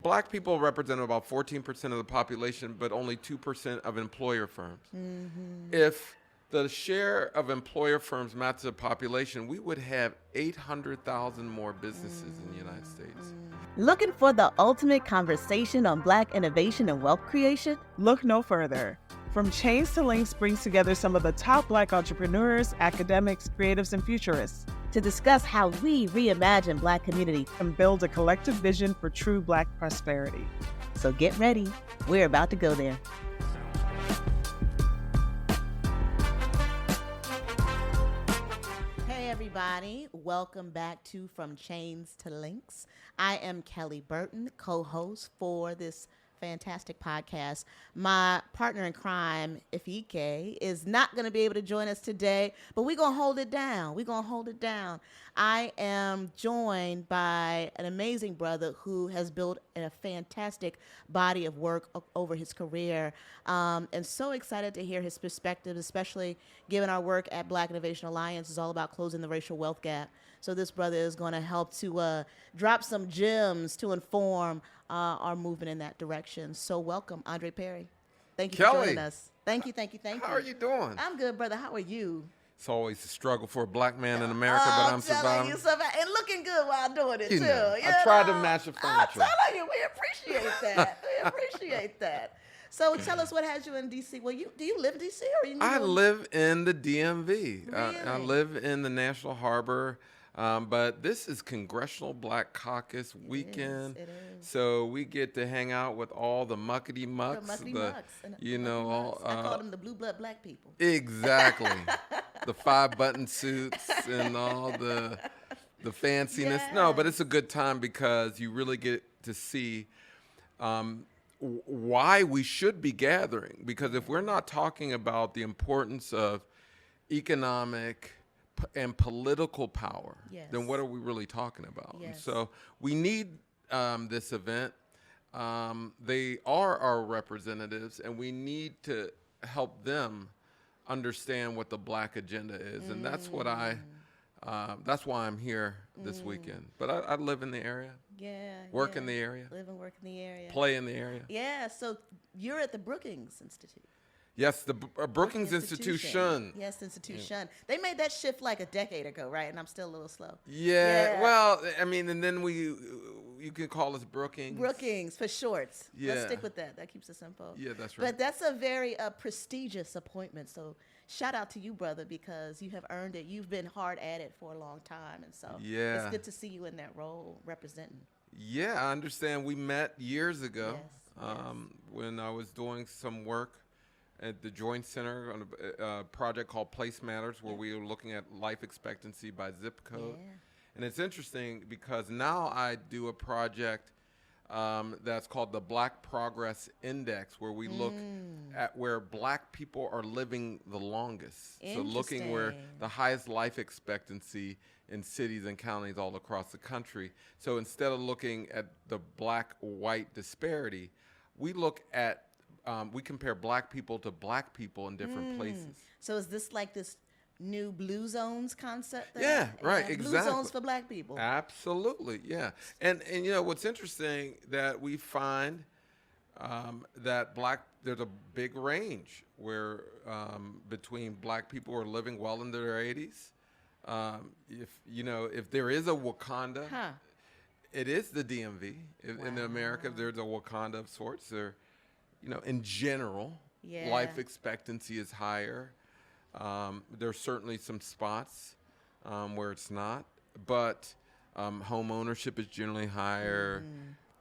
Black people represent about 14% of the population, but only 2% of employer firms. If the share of employer firms matched the population, we would have 800,000 more businesses in the United States. Looking for the ultimate conversation on Black innovation and wealth creation? Look no further. From Chains to Links brings together some of the top Black entrepreneurs, academics, creatives, and futurists To discuss how we reimagine Black community. and build a collective vision for true Black prosperity. So get ready. We're about to go there. Hey everybody, welcome back to From Chains to Links. I am Kelly Burton, co-host for this fantastic podcast. My partner in crime, Ifike, is not going to be able to join us today, but we're going to hold it down. I am joined by an amazing brother who has built a fantastic body of work over his career, and so excited to hear his perspective, especially given our work at Black Innovation Alliance is all about closing the racial wealth gap. So this brother is going to help to drop some gems to inform our movement in that direction. So welcome, Andre Perry. Thank you for Kelly. joining us. Thank you. How are you doing? I'm good, brother. How are you? It's always a struggle for a black man in America, but I'm surviving. You and looking good while doing it, You too. know, You I tried to know? match the I'm furniture. telling you, we appreciate that. So tell us what has you in D.C. Well, do you live in D.C. or you? I live in the DMV. I Really? live in the National Harbor, but this is Congressional Black Caucus weekend. It is. So we get to hang out with all the muckety mucks. Mucks. And You know, all, I call them the blue blood black people. exactly. The 5-button suits and all the fanciness. No, but it's a good time because you really get to see why we should be gathering. Because if we're not talking about the importance of economic and political power, Yes. then what are we really talking about? And Yes. so we need this event. They are our representatives, and we need to help them understand what the Black agenda is, and that's what that's why I'm here this weekend. But I live in the area, work in the area, Live and work in the area. play in the area. Yeah, so you're at the Brookings Institute. Yes, the Brookings Institution. Yes, institution. They made that shift like a decade ago, right? And I'm still a little slow. Yeah, well, I mean, and then you can call us Brookings. Brookings for shorts. Let's Yeah. stick with that. That keeps it simple. Yeah, that's right. But that's a very prestigious appointment. So shout out to you, brother, because you have earned it. You've been hard at it for a long time. And so Yeah. it's good to see you in that role representing. Yeah, I understand. We met years ago Yes. when I was doing some work at the Joint Center on a project called Place Matters, where we were looking at life expectancy by zip code. Yeah. And it's interesting because now I do a project that's called the Black Progress Index, where we look at where Black people are living the longest. So looking where Interesting. the highest life expectancy in cities and counties all across the country. So instead of looking at the Black-white disparity, we look at we compare Black people to Black people in different places. So is this like this new blue zones concept? Yeah, right, Blue exactly. zones for Black people. Absolutely, yeah. And you know what's interesting that we find that there's a big range where between Black people who are living well into their 80s. If there is a Wakanda, it is the DMV. In America, there's a Wakanda of sorts. In general, Yeah. life expectancy is higher. There's certainly some spots where it's not, but home ownership is generally higher.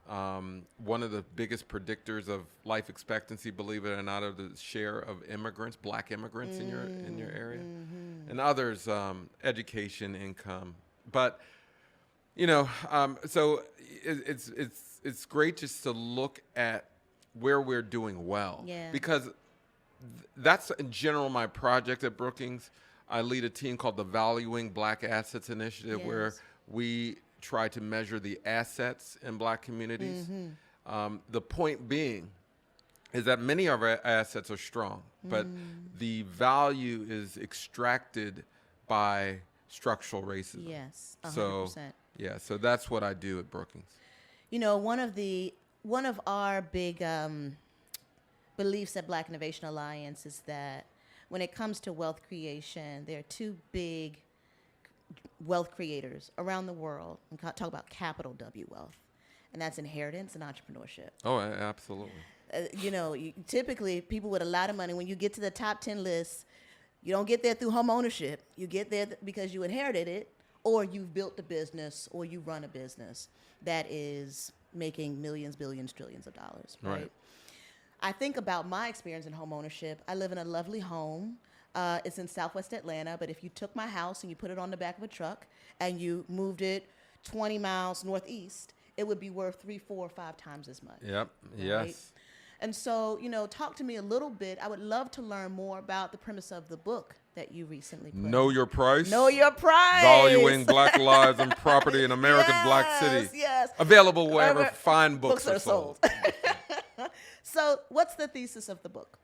One of the biggest predictors of life expectancy, believe it or not, are the share of immigrants, Black immigrants in your area, and others, education, income. But so it's great just to look at where we're doing well, because that's in general my project at Brookings. I lead a team called the Valuing Black Assets Initiative, where we try to measure the assets in Black communities. The point being is that many of our assets are strong, but the value is extracted by structural racism. Yes, 100%. So, so that's what I do at Brookings. One of the one of our big beliefs at Black Innovation Alliance is that when it comes to wealth creation, there are two big wealth creators around the world. We talk about capital W wealth, and that's inheritance and entrepreneurship. Oh, absolutely. Typically people with a lot of money, when you get to the top 10 list, you don't get there through home ownership. You get there because you inherited it, or you've built a business, or you run a business that is making millions, billions, trillions of dollars, right? I think about my experience in home ownership. I live in a lovely home. It's in Southwest Atlanta, but if you took my house and you put it on the back of a truck and you moved it 20 miles northeast, it would be worth 3, 4, 5 times as much. Yep. Right? Yes. And so, talk to me a little bit. I would love to learn more about the premise of the book that you recently put Know out. Your Price. Know Your Price. Valuing Black Lives and Property in America's Black Cities. Yes. Available wherever fine books are sold. So what's the thesis of the book?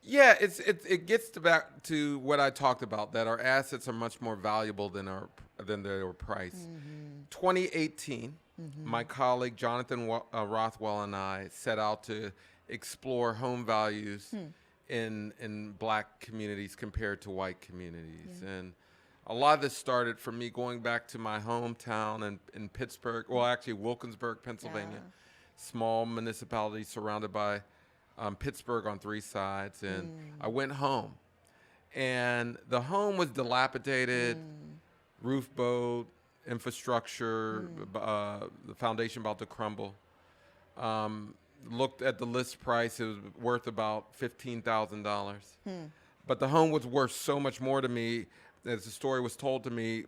Yeah, it gets back to what I talked about, that our assets are much more valuable than their price. 2018, my colleague Jonathan Rothwell and I set out to explore home values in Black communities compared to white communities. And a lot of this started from me going back to my hometown in Pittsburgh, well, actually Wilkinsburg, Pennsylvania, small municipality surrounded by Pittsburgh on 3 sides. And I went home, and the home was dilapidated, roof bowed, infrastructure, the foundation about to crumble. Looked at the list price, it was worth about $15,000. But the home was worth so much more to me. As the story was told to me,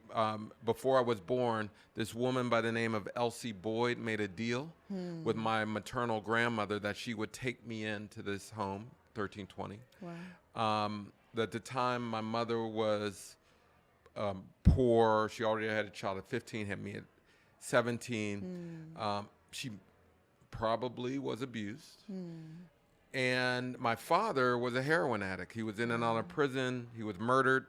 before I was born, this woman by the name of Elsie Boyd made a deal with my maternal grandmother that she would take me into this home, 1320. Wow. At the time, my mother was poor. She already had a child at 15, had me at 17. She probably was abused. And my father was a heroin addict. He was in and out of prison. He was murdered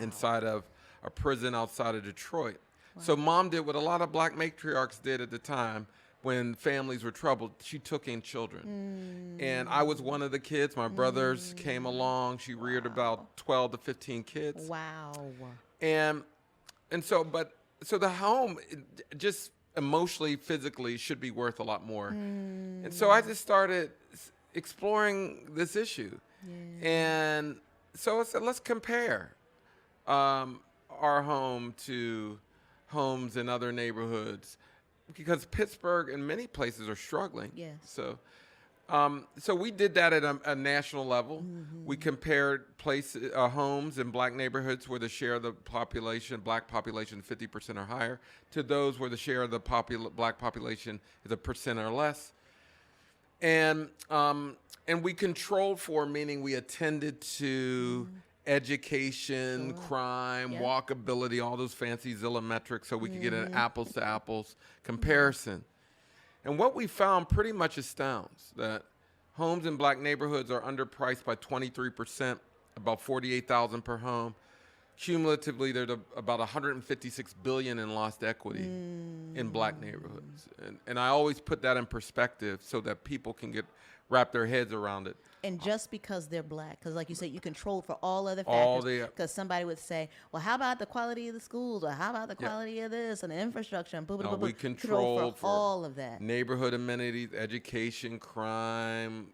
inside of a prison outside of Detroit. So Mom did what a lot of Black matriarchs did at the time when families were troubled. She took in children. And I was one of the kids. My brothers came along. She reared about 12 to 15 kids. Wow. And so the home just emotionally, physically should be worth a lot more. And so I just started exploring this issue. And so I said, let's compare our home to homes in other neighborhoods, because Pittsburgh and many places are struggling. Yes. So we did that at a national level. We compared homes in Black neighborhoods where the share of the population, Black population, 50% or higher, to those where the share of the Black population is 1% or less. And we controlled for, meaning we attended to education, crime, walkability, all those fancy Zillow metrics, so we could get an apples to apples comparison. And what we found pretty much astounds, that homes in Black neighborhoods are underpriced by 23%, about $48,000 per home. Cumulatively, there's about $156 billion in lost equity in Black neighborhoods. And I always put that in perspective so that people can wrap their heads around it. And just because they're Black, because like you said, you control for all other factors. Because somebody would say, well, how about the quality of the schools? Or how about the quality of this and the infrastructure? And we control for all of that. Neighborhood amenities, education, crime,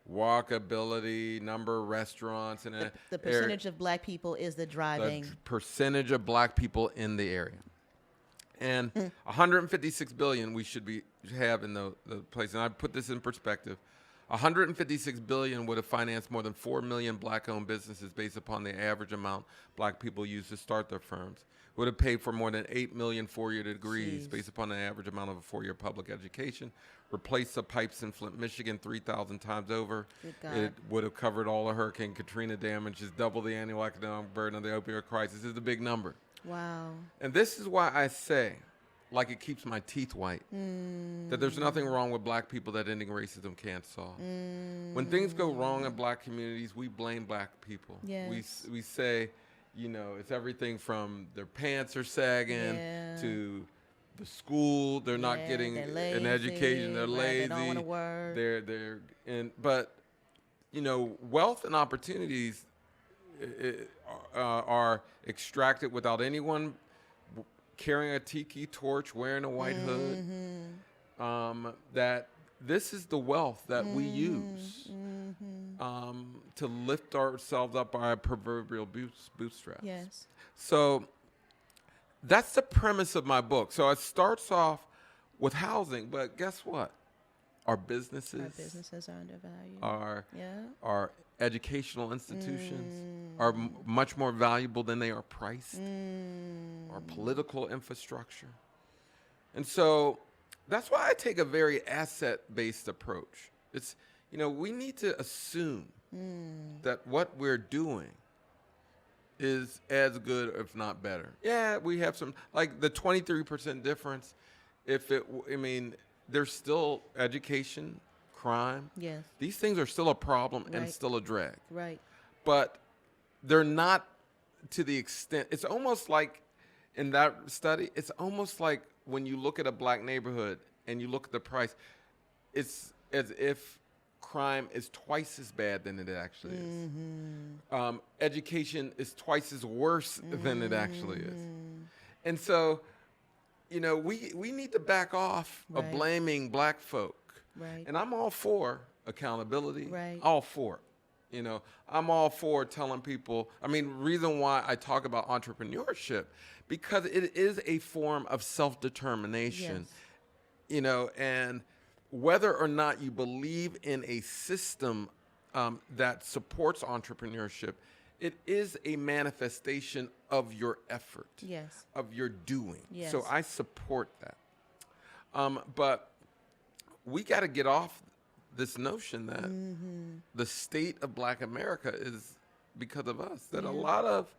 walkability, number of restaurants. And the percentage of Black people is the driving. The percentage of Black people in the area. And $156 billion we should have in the place. And I put this in perspective. $156 billion would have financed more than 4 million Black-owned businesses based upon the average amount Black people use to start their firms. Would have paid for more than 8 million four-year degrees based upon the average amount of a 4-year public education. Replaced the pipes in Flint, Michigan 3,000 times over. It would have covered all of Hurricane Katrina damages, double the annual economic burden of the opioid crisis. This is a big number. Wow. And this is why I say, like it keeps my teeth white, that there's nothing wrong with Black people that ending racism can't solve. When things go wrong in Black communities, we blame Black people. Yes. We say, it's everything from their pants are sagging to the school. They're not getting an education. They're lazy. They don't want to work. But wealth and opportunities are extracted without anyone carrying a tiki torch, wearing a white hood. That this is the wealth that we use to lift ourselves up by our proverbial bootstraps. Yes. So that's the premise of my book. So it starts off with housing, but guess what? Our businesses are undervalued. Our educational institutions are much more valuable than they are priced. Our political infrastructure. And so that's why I take a very asset-based approach. It's, we need to assume that what we're doing is as good, if not better. Yeah, we have some, like the 23% difference. There's still education, crime. Yes. These things are still a problem and still a drag. Right. But they're not to the extent, it's almost like in that study, it's almost like when you look at a black neighborhood and you look at the price, it's as if crime is twice as bad than it actually is. Education is twice as worse than it actually is. And so, we need to back off of blaming black folk. Right. And I'm all for accountability. Right. All for it. I'm all for telling people, reason why I talk about entrepreneurship, because it is a form of self-determination. Yes. And whether or not you believe in a system that supports entrepreneurship, it is a manifestation of your effort, yes, of your doing. Yes. So I support that. But we got to get off this notion that the state of Black America is because of us. That a lot of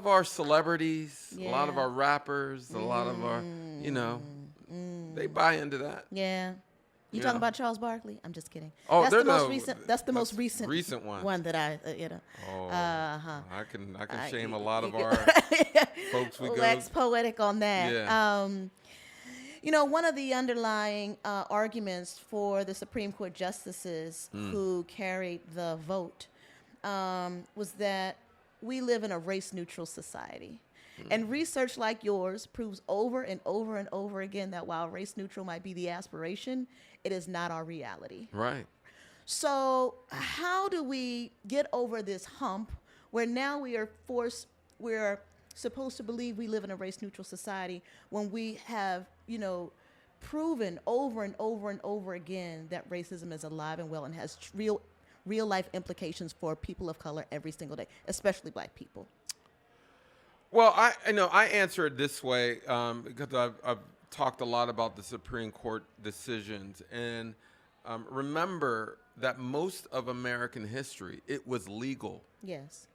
our celebrities, a lot of our rappers, a lot of our, they buy into that. Yeah. You talking about Charles Barkley? I'm just kidding. Oh, that's the most recent. That's the most recent one that I, Oh, I can shame a lot of our folks. We wax poetic on that. Yeah. One of the underlying arguments for the Supreme Court justices who carried the vote was that we live in a race-neutral society. And research like yours proves over and over and over again that while race-neutral might be the aspiration, it is not our reality. Right. So how do we get over this hump where now we're supposed to believe we live in a race-neutral society when we have, proven over and over and over again that racism is alive and well and has real life implications for people of color every single day, especially Black people? Well, I answer it this way because I've talked a lot about the Supreme Court decisions, and remember that most of American history, it was legal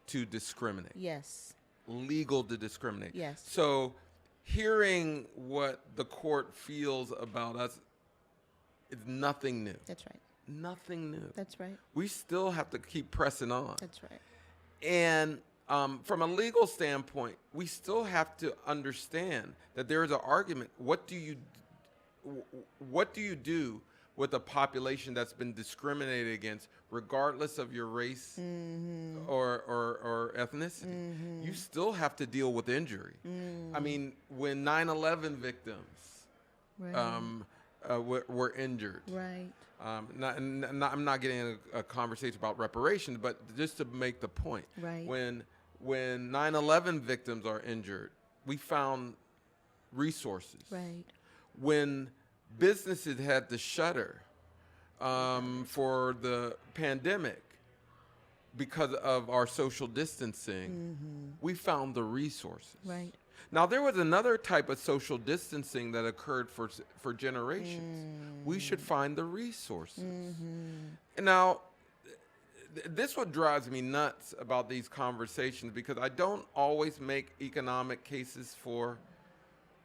to discriminate. Yes. Legal to discriminate. Yes. So hearing what the court feels about us is nothing new. That's right. Nothing new. That's right. We still have to keep pressing on. That's right. And from a legal standpoint, we still have to understand that there is an argument. What do you do with a population that's been discriminated against, regardless of your race or ethnicity? You still have to deal with injury. When 9/11 victims were injured. Right. I'm not getting a conversation about reparations, but just to make the point. Right. When 9/11 victims are injured, we found resources. Right. When businesses had to shutter for the pandemic because of our social distancing, we found the resourtions. Right. Now, there was another type of social distancing that occurred for generations. We should find the resources. And now, this what drives me nuts about these conversations, because I don't always make economic cases for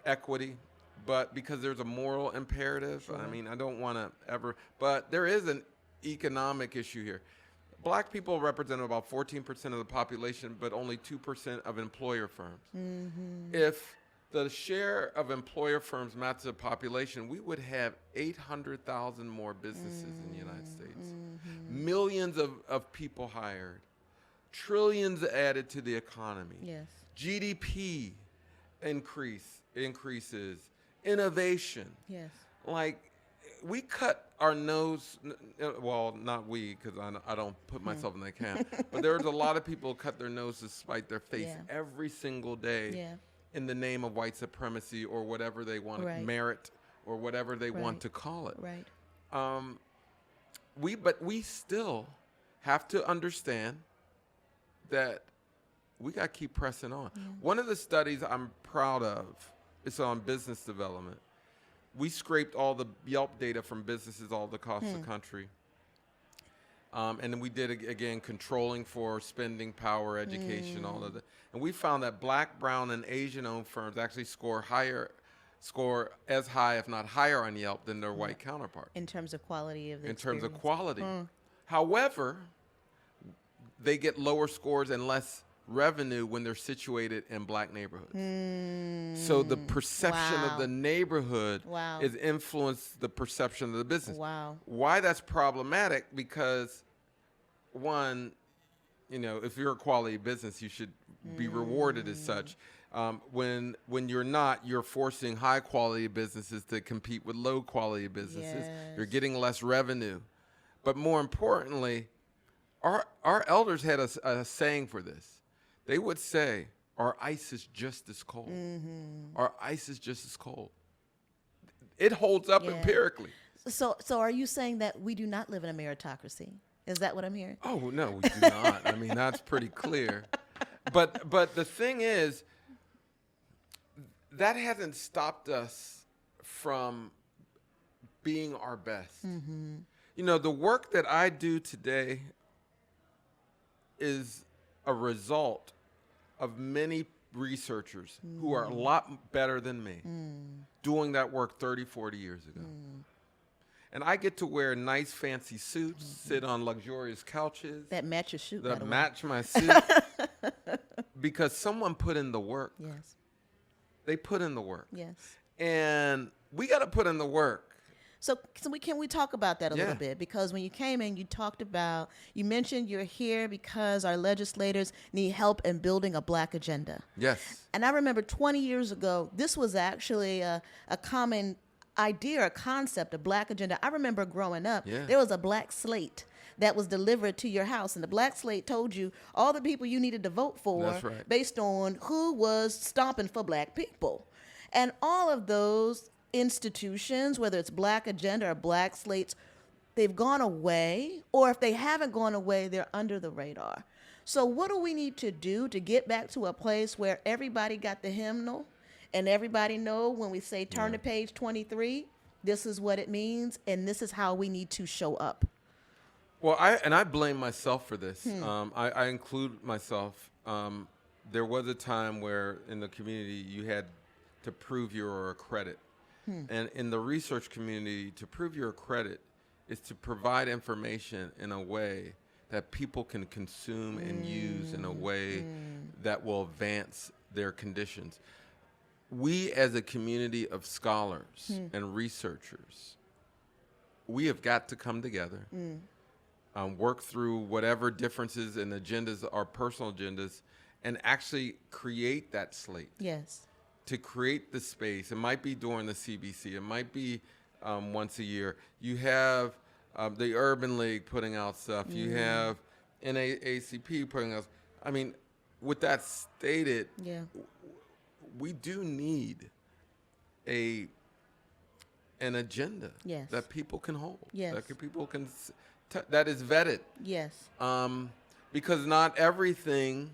equity, but because there's a moral imperative. Sure. I don't want to ever, but there is an economic issue here. Black people represent about 14% of the population, but only 2% of employer firms. If the share of employer firms matched to the population, we would have 800,000 more businesses in the United States. Millions of people hired. Trillions added to the economy. Yes. GDP increases. Innovation. Yes. Like, we cut our nose, well, not we, because I don't put myself in that camp, but there's a lot of people who cut their nose to spite their face every single day in the name of white supremacy or whatever they want, merit or whatever they want to call it. Right. But we still have to understand that we got to keep pressing on. Yeah. One of the studies I'm proud of is on business development. We scraped all the Yelp data from businesses all across the country. And then we did, again, controlling for spending power, education, all of that. And we found that Black, brown, and Asian-owned firms actually score as high, if not higher, on Yelp than their white counterparts. In terms of quality of the experience. Terms of quality. However, they get lower scores and less revenue when they're situated in Black neighborhoods. So the perception of the neighborhood is influenced the perception of the business. Why that's problematic? Because one, if you're a quality business, you should be rewarded as such. When you're not, you're forcing high quality businesses to compete with low quality businesses. You're getting less revenue. But more importantly, our elders had a saying for this. They would say, our ice is just as cold. Our ice is just as cold. It holds up empirically. So are you saying that we do not live in a meritocracy? Is that what I'm hearing? Oh, no, we do not. I mean, that's pretty clear. But the thing is, that hasn't stopped us from being our best. The work that I do today is a result of many researchers who are a lot better than me doing that work 30, 40 years ago. And I get to wear nice fancy suits, sit on luxurious couches. That match your suit, that match my suit. Because someone put in the work. Yes. They put in the work. Yes. And we got to put in the work. So can we talk about that a little bit? Because when you came in, you mentioned you're here because our legislators need help in building a Black agenda. Yes. And I remember 20 years ago, this was actually a common idea, a concept, a Black agenda. I remember growing up, there was a Black slate that was delivered to your house. And the Black slate told you all the people you needed to vote for based on who was stomping for Black people. And all of those institutions, whether it's Black agenda or Black slates, they've gone away, or if they haven't gone away, they're under the radar. So what do we need to do to get back to a place where everybody got the hymnal and everybody know when we say turn to page 23, this is what it means and this is how we need to show up? Well, I blame myself for this. I include myself. There was a time where in the community you had to prove you were a credit. And in the research community, to prove your credit is to provide information in a way that people can consume and use in a way that will advance their conditions. We as a community of scholars and researchers, we have got to come together, work through whatever differences and agendas, our personal agendas, and actually create that slate. Yes. To create the space. It might be during the CBC. It might be once a year. You have the Urban League putting out stuff. You have NAACP putting out. I mean, with that stated, we do need an agenda that people can hold. That people can that is vetted. Yes. Because not everything,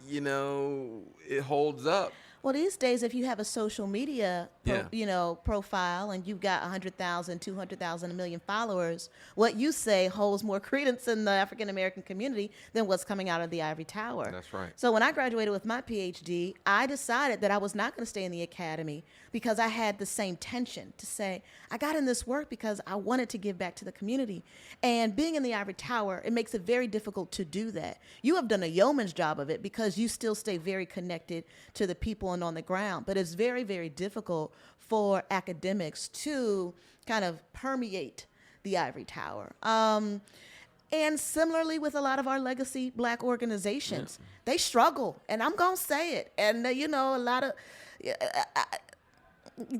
it holds up. Well, these days, if you have a social media, profile and you've got 100,000, 200,000, 1 million followers, what you say holds more credence in the African-American community than what's coming out of the ivory tower. That's right. So when I graduated with my PhD, I decided that I was not going to stay in the academy because I had the same tension to say, I got in this work because I wanted to give back to the community. And being in the ivory tower, it makes it very difficult to do that. You have done a yeoman's job of it because you still stay very connected to the people and on the ground. But it's very, very difficult for academics to kind of permeate the ivory tower. And similarly with a lot of our legacy Black organizations, they struggle, and I'm going to say it. And, a lot of,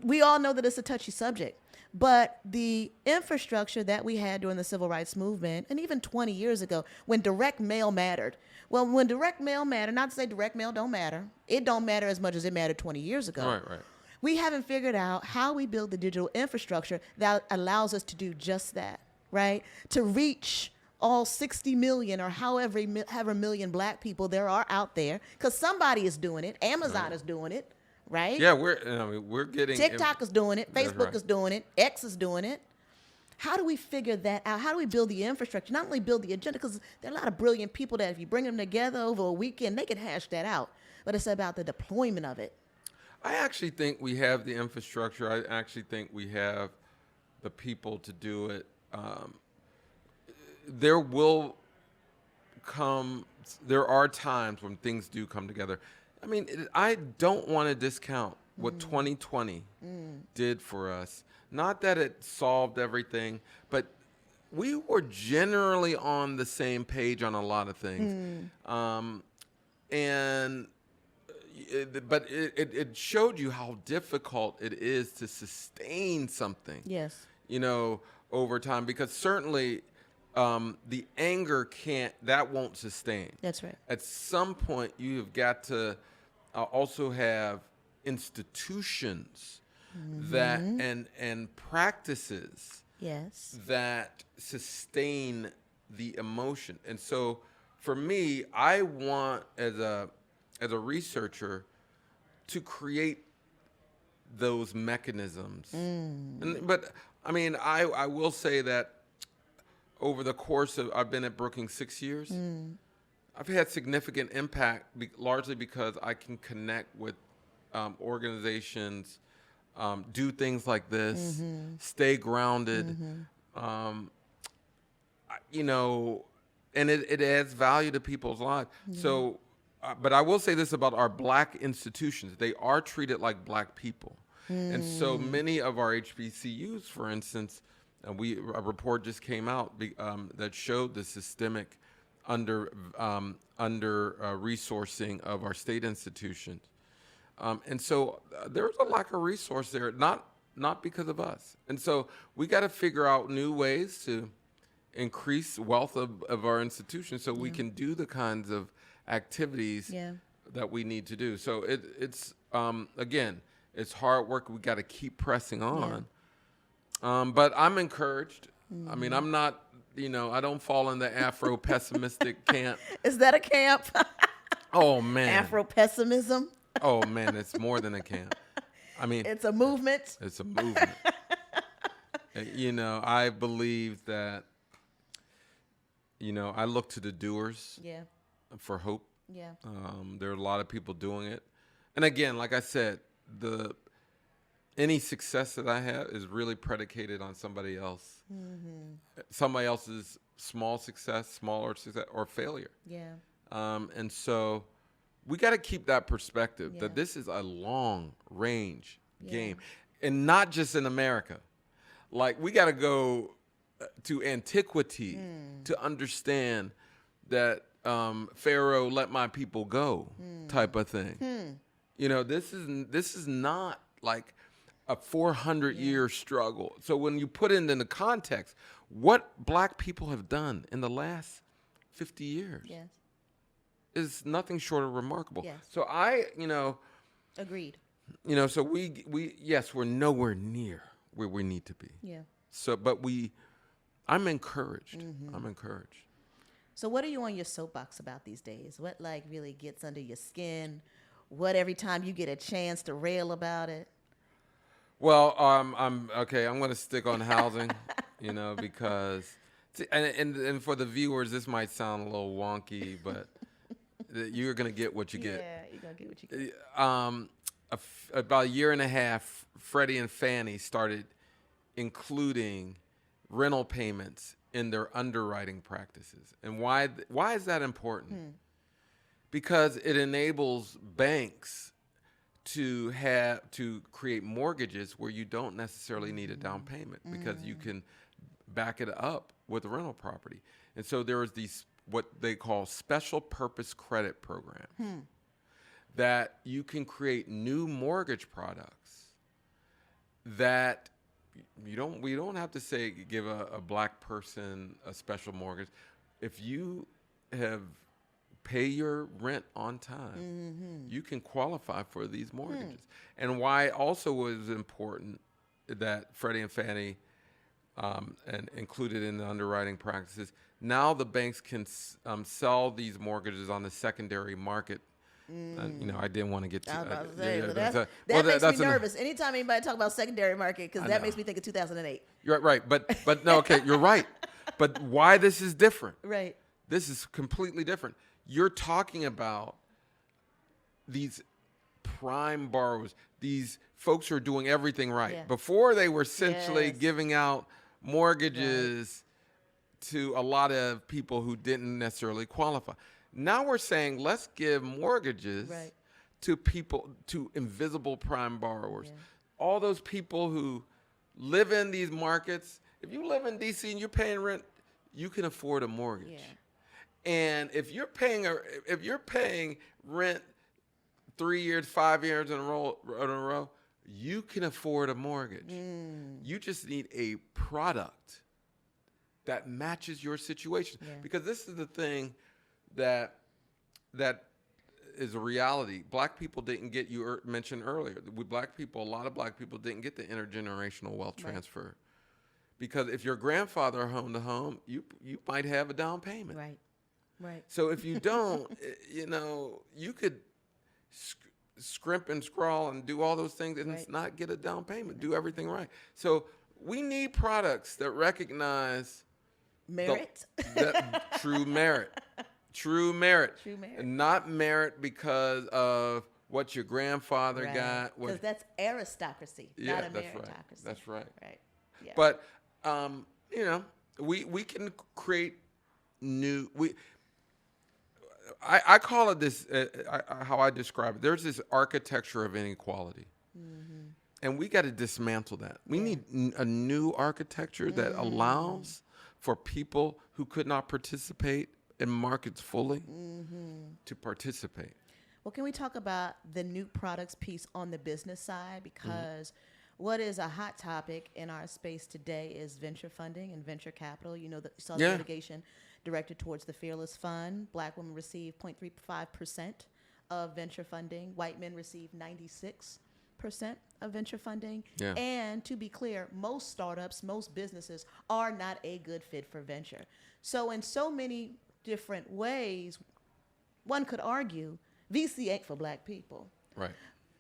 we all know that it's a touchy subject, but the infrastructure that we had during the Civil Rights Movement, and even 20 years ago, when direct mail mattered, when direct mail mattered, not to say direct mail don't matter, it don't matter as much as it mattered 20 years ago. Right. We haven't figured out how we build the digital infrastructure that allows us to do just that, right? To reach all 60 million or however million Black people there are out there, because somebody is doing it. Amazon is doing it, right? Yeah, we're getting TikTok is doing it. Facebook is doing it. X is doing it. How do we figure that out? How do we build the infrastructure? Not only build the agenda, because there are a lot of brilliant people that if you bring them together over a weekend, they can hash that out. But it's about the deployment of it. I actually think we have the infrastructure. I actually think we have the people to do it. There are times when things do come together. I mean, I don't want to discount what 2020 did for us. Not that it solved everything, but we were generally on the same page on a lot of things. But it showed you how difficult it is to sustain something. Yes. Over time, because certainly the anger won't sustain. That's right. At some point, you have got to also have institutions that and practices that sustain the emotion. And so, for me, I want as a researcher to create those mechanisms. But I mean, I will say that over the course of, I've been at Brookings 6 years, I've had significant impact largely because I can connect with organizations, do things like this, stay grounded, and it adds value to people's lives. So, but I will say this about our Black institutions. They are treated like Black people. And so many of our HBCUs, for instance, a report just came out that showed the systemic under resourcing of our state institutions. And so there's a lack of resource there, not because of us. And so we got to figure out new ways to increase wealth of our institutions so we can do the kinds of activities that we need to do. So it's again, it's hard work. We got to keep pressing on. But I'm encouraged. I mean, I'm not, I don't fall in the Afro-pessimistic camp. Is that a camp? Oh, man. Afro-pessimism? Oh, man, it's more than a camp. I mean, it's a movement. It's a movement. I believe that, I look to the doers for hope. Yeah. There are a lot of people doing it. And again, like I said, any success that I have is really predicated on somebody else. Somebody else's smaller success, or failure. Yeah. And so we got to keep that perspective that this is a long range game, and not just in America. Like, we got to go to antiquity to understand that Pharaoh let my people go type of thing. This is not like a 400-year struggle. So when you put it into context, what Black people have done in the last 50 years is nothing short of remarkable. Yes. So Agreed. So we're nowhere near where we need to be. Yeah. So, but I'm encouraged. I'm encouraged. So what are you on your soapbox about these days? What really gets under your skin? What every time you get a chance to rail about it? Well, I'm going to stick on housing, because, and for the viewers, this might sound a little wonky, but you're going to get what you get. Yeah, you're going to get what you get. About a year and a half, Freddie and Fannie started including rental payments in their underwriting practices. And why is that important? Because it enables banks to create mortgages where you don't necessarily need a down payment because you can back it up with a rental property. And so there is these what they call special purpose credit program that you can create new mortgage products that we don't have to say give a black person a special mortgage. If you pay your rent on time, you can qualify for these mortgages. And why also was important that Freddie and Fannie and included in the underwriting practices, now the banks can sell these mortgages on the secondary market. I didn't want to get to that. That makes me nervous. Anytime anybody talk about secondary market, because that makes me think of 2008. You're right, but no, okay, you're right. But why this is different? Right. This is completely different. You're talking about these prime borrowers, these folks who are doing everything right. Yeah. Before they were essentially giving out mortgages to a lot of people who didn't necessarily qualify. Now we're saying let's give mortgages to people, to invisible prime borrowers. Yeah. All those people who live in these markets. If you live in D.C. and you're paying rent, you can afford a mortgage. Yeah. And if you're paying rent 3 years, 5 years in a row, you can afford a mortgage. You just need a product that matches your situation. Yeah. Because this is the thing that is a reality. Black people didn't get, you mentioned earlier, a lot of black people didn't get the intergenerational wealth transfer. Because if your grandfather home to home, you might have a down payment. Right. Right. So if you don't, you could scrimp and scrawl and do all those things and not get a down payment, do everything right. So we need products that recognize merit. True merit. True merit. And not merit because of what your grandfather got. Because that's aristocracy, not a meritocracy. That's right. Right. Yeah. But, we can create new... I call it this, how I describe it. There's this architecture of inequality. And we got to dismantle that. We need a new architecture that allows for people who could not participate in markets fully to participate. Well, can we talk about the new products piece on the business side? Because what is a hot topic in our space today is venture funding and venture capital. You saw the litigation directed towards the Fearless Fund. Black women receive 0.35% of venture funding. White men receive 96% of venture funding. Yeah. And to be clear, most startups, most businesses are not a good fit for venture. So in so many different ways, one could argue VC ain't for black people. Right.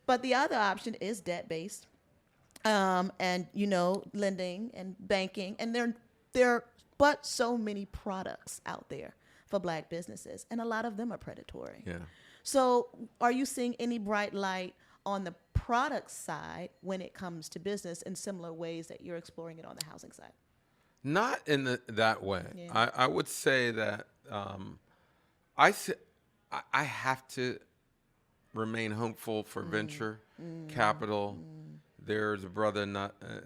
But the other option is debt-based, and lending and banking, and there are but so many products out there for black businesses, and a lot of them are predatory. Yeah. So are you seeing any bright light on the product side when it comes to business in similar ways that you're exploring it on the housing side? Not in that way. Yeah. I would say that I have to remain hopeful for venture capital. There's a brother,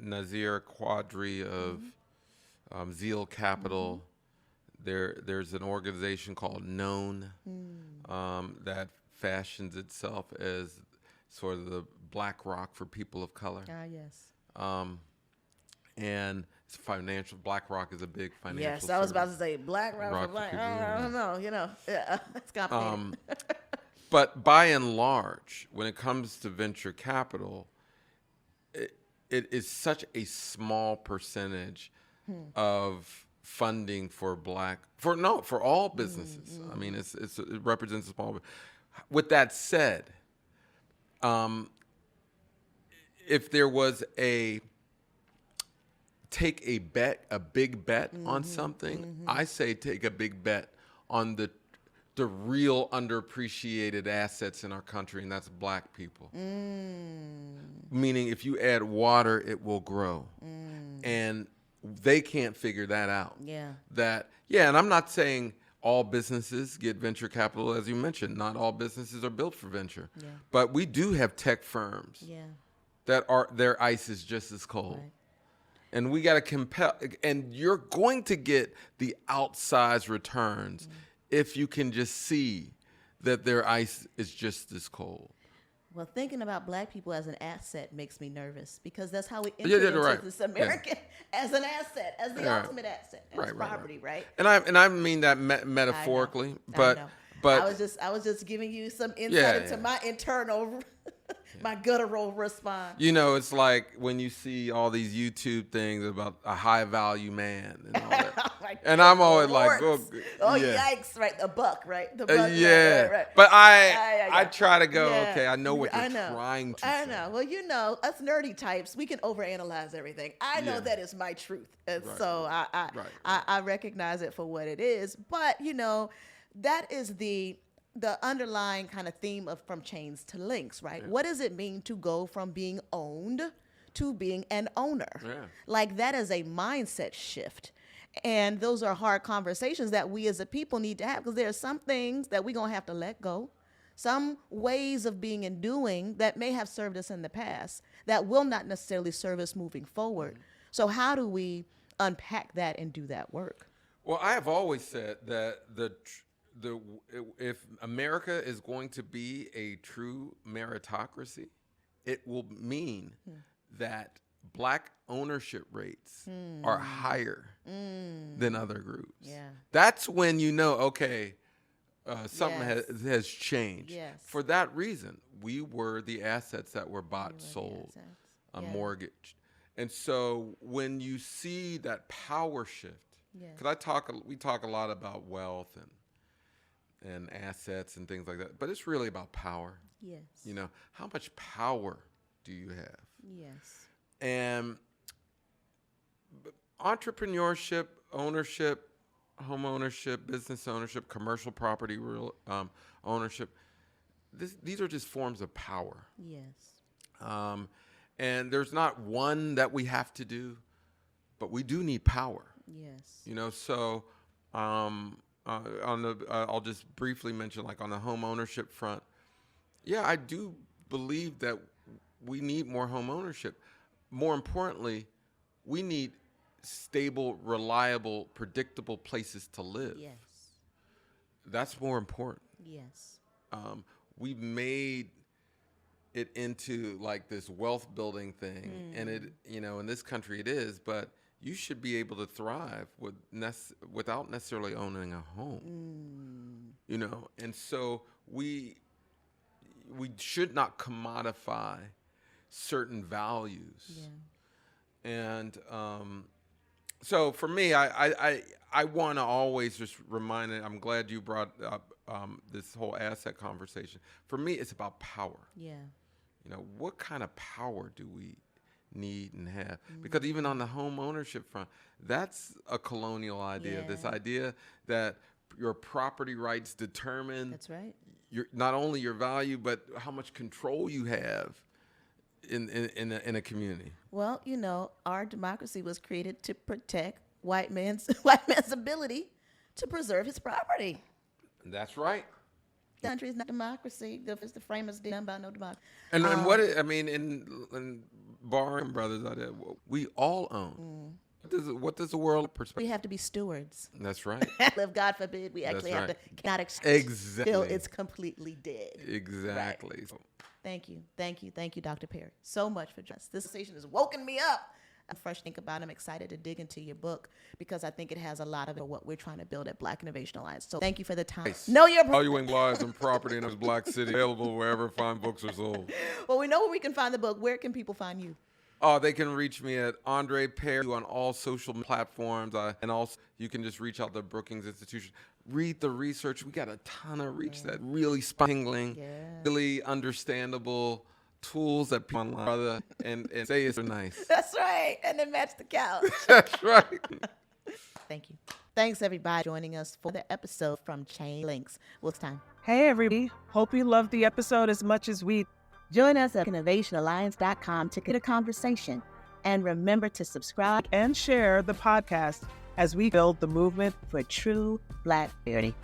Nazir Quadri of Zeal Capital. There's an organization called Known that fashions itself as sort of the Black Rock for people of color. Ah, yes. And it's financial. Black Rock is a big financial. Yes, I was about to say Black Rock for Black. I don't know. It's complicated. But by and large, when it comes to venture capital, it is such a small percentage of funding for all businesses. I mean, it represents a small. With that said, if there was take a big bet on something, I say take a big bet on the real underappreciated assets in our country, and that's black people. Meaning if you add water, it will grow. And they can't figure that out. Yeah. And I'm not saying all businesses get venture capital, as you mentioned. Not all businesses are built for venture. Yeah. But we do have tech firms that their ice is just as cold. Right. And we got to compel, and you're going to get the outsized returns if you can just see that their ice is just as cold. Well, thinking about Black people as an asset makes me nervous, because that's how we enter into this American as an asset, as the ultimate asset, as property, right? And I mean that metaphorically, but I was just giving you some insight into my internal, my guttural response. You know, it's like when you see all these YouTube things about a high value man and all that. And I'm always like, yikes, right? The buck, right? The buck, right. But I try to go, okay, I know what you're trying to say. I know. Well, you know, us nerdy types, we can overanalyze everything. I know that is my truth. And so I recognize it for what it is. But, you know, that is the underlying kind of theme of From Chains to Links, right? Yeah. What does it mean to go from being owned to being an owner? Yeah. Like, that is a mindset shift. And those are hard conversations that we as a people need to have, because there are some things that we're going to have to let go, some ways of being and doing that may have served us in the past that will not necessarily serve us moving forward. Mm-hmm. So how do we unpack that and do that work? Well, I have always said that if America is going to be a true meritocracy, it will mean that Black ownership rates are higher than other groups. Yeah. That's when you know, okay, something has changed. Yes. For that reason, we were the assets that were bought, sold, mortgaged. And so when you see that power shift, because we talk a lot about wealth and assets and things like that, but it's really about power. Yes. You know, how much power do you have? Yes. And entrepreneurship, ownership, home ownership, business ownership, commercial property ownership, these are just forms of power. Yes. And there's not one that we have to do, but we do need power. Yes. You know, so I'll just briefly mention, like on the home ownership front, I do believe that we need more home ownership. More importantly, we need stable, reliable, predictable places to live. Yes. That's more important. Yes. We've made it into like this wealth building thing, and it, you know, in this country it is, but you should be able to thrive without necessarily owning a home. You know, and so we should not commodify certain values. Yeah. And so for me, I want to always just remind it. I'm glad you brought up this whole asset conversation. For me, it's about power. Yeah. You know, what kind of power do we need and have? Because even on the home ownership front, that's a colonial idea. Yeah. This idea that your property rights determine that's right. Not only your value, but how much control you have in a community. Well, you know, our democracy was created to protect white man's ability to preserve his property. That's right. The country is not democracy. It's the framers done by no democracy. And what I mean, in Barham Brothers, we all own. What does the world perspective? We have to be stewards. That's right. If God forbid, we actually have to cannot exactly. Till it's completely dead. Exactly. Right. Thank you, Dr. Perry, so much for joining us. This conversation has woken me up. I'm fresh to think about. I'm excited to dig into your book because I think it has a lot of what we're trying to build at Black Innovation Alliance. So thank you for the time. Nice. Know your Valuing Lives and Property in a Black City, available wherever fine books are sold. Well, we know where we can find the book. Where can people find you? They can reach me at Andre Perry on all social platforms. And also, you can just reach out to Brookings Institution. Read the research. We got a ton of research that really spine-tingling, really understandable tools that people online and say it's nice. That's right. And then match the couch. That's right. Thank you. Thanks, everybody, for joining us for the episode From Chain Links. Well, it's time. Hey, everybody. Hope you loved the episode as much as we. Join us at innovationalliance.com to get a conversation. And remember to subscribe and share the podcast as we build the movement for true Black beauty.